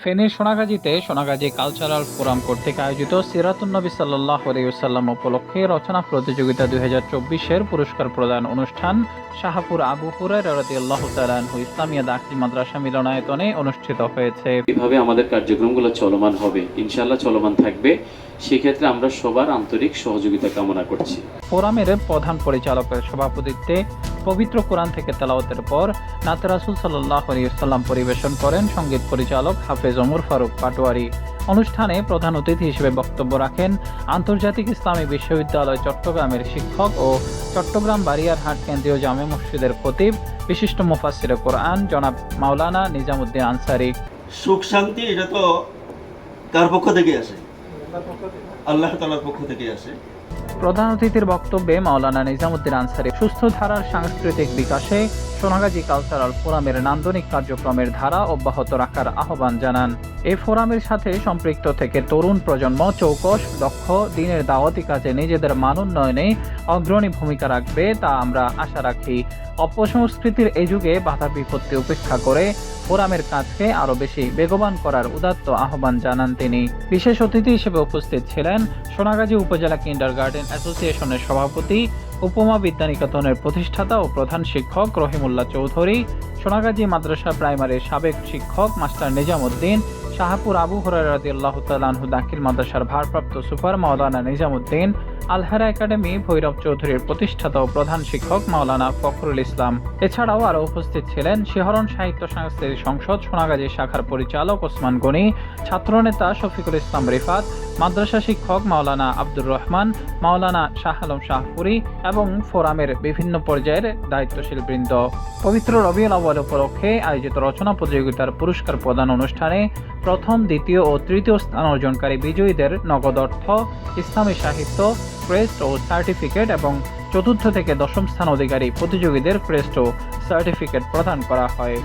ফেনীর সোনাগাজীতে Sonagazi cultural forum কর্তৃক আয়োজিত সিরাতুন নবী সাল্লাল্লাহু আলাইহি ওয়াসাল্লাম উপলক্ষে রচনা প্রতিযোগিতা 2024-এর পুরস্কার প্রদান অনুষ্ঠান শাহপুর আবু হুরায়রা রাদিয়াল্লাহু তাআলা আনহু ইসলামিয়া দাখিল মাদ্রাসা মিলনায়তনে অনুষ্ঠিত হয়েছে। কিভাবে আমাদের কার্যক্রমগুলো চলমান হবে, ইনশাআল্লাহ চলমান থাকবে, সেক্ষেত্রে আমরা সবার আন্তরিক সহযোগিতা কামনা করছি। ফোরামের প্রধান পরিচালকের সভাপতিত্বে পবিত্র কোরআন থেকে তেলাওয়াতের পর নাতে রাসূল সাল্লাল্লাহু আলাইহি ওয়াসাল্লাম পরিবেশন করেন সঙ্গীত পরিচালক হাফেজ ওমর ফারুক পাটোয়ারি। অনুষ্ঠানে প্রধান অতিথি হিসেবে বক্তব্য রাখেন আন্তর্জাতিক ইসলামী বিশ্ববিদ্যালয় চট্টগ্রামের শিক্ষক ও চট্টগ্রাম বারিয়ারহাট কেন্দ্রীয় জামে মসজিদের খতিব বিশিষ্ট মুফাসসিরে কোরআন জনাব মাওলানা নিজামুদ্দিন আনসারী। সুখ শান্তি এটা তো কার পক্ষ থেকে আসে? আল্লাহ তাআলার পক্ষ থেকে আসে। প্রধান অতিথির বক্তব্যে মাওলানা নিজামুদ্দিন আনসারী সুস্থ ধারার সাংস্কৃতিক বিকাশে সোনাগাজী কালচারাল ফোরামের নান্দনিক কার্যক্রমের ধারা অব্যাহত রাখার আহ্বান জানান। এই ফোরামের সাথে সম্পৃক্ত থেকে তরুণ প্রজন্ম চৌকস, দক্ষ, দিনের দাওয়াতি কাজে নিজেদের মান উন্নয়নে অগ্রণী ভূমিকা রাখবে তা আমরা আশা রাখি। অপসংস্কৃতির এই যুগে বাধা বিপত্তি উপেক্ষা করে ফোরামের কাজকে আরও বেশি বেগবান করার উদাত্ত আহ্বান জানান তিনি। বিশেষ অতিথি হিসেবে উপস্থিত ছিলেন সোনাগাজী উপজেলা কিন্ডারগার্টেন অ্যাসোসিয়েশনের সভাপতি, উপমা বিদ্যানিকেতনের প্রতিষ্ঠাতা ও প্রধান শিক্ষক রহিমুল্লাহ চৌধুরী, সোনাগাজী মাদ্রাসা প্রাইমারির সাবেক শিক্ষক মাস্টার নিজামুদ্দিন, শাহপুর আবু হুরায়রা রাদিয়াল্লাহু তাআলা আনহু দাখিল মাদ্রাসার ভারপ্রাপ্ত সুপার মাওলানা নিজামুদ্দিন, আলহারা একাডেমি ভৈরব চৌধুরীর প্রতিষ্ঠাতা ও প্রধান শিক্ষক মাওলানা ফখরুল ইসলাম। এছাড়াও আরও উপস্থিত ছিলেন শিহরণ সাহিত্য সাংস্কৃতিক সংসদ সোনাগাজী শাখার পরিচালক ওসমান গনি, ছাত্রনেতা শফিকুল ইসলাম রিফাত, মাদ্রাসা শিক্ষক মাওলানা আব্দুর রহমান, মাওলানা শাহ আলম শাহপুরী এবং ফোরামের বিভিন্ন পর্যায়ের দায়িত্বশীল বৃন্দ। পবিত্র রবিউল আউয়াল উপলক্ষে আয়োজিত রচনা প্রতিযোগিতার পুরস্কার প্রদান অনুষ্ঠানে প্রথম, দ্বিতীয় ও তৃতীয় স্থান অর্জনকারী বিজয়ীদের নগদ অর্থ, ইসলামী সাহিত্য, ক্রেস্ট ও সার্টিফিকেট এবং চতুর্থ থেকে দশম স্থান অধিকারী প্রতিযোগীদের ক্রেস্ট ও সার্টিফিকেট প্রদান করা হয়।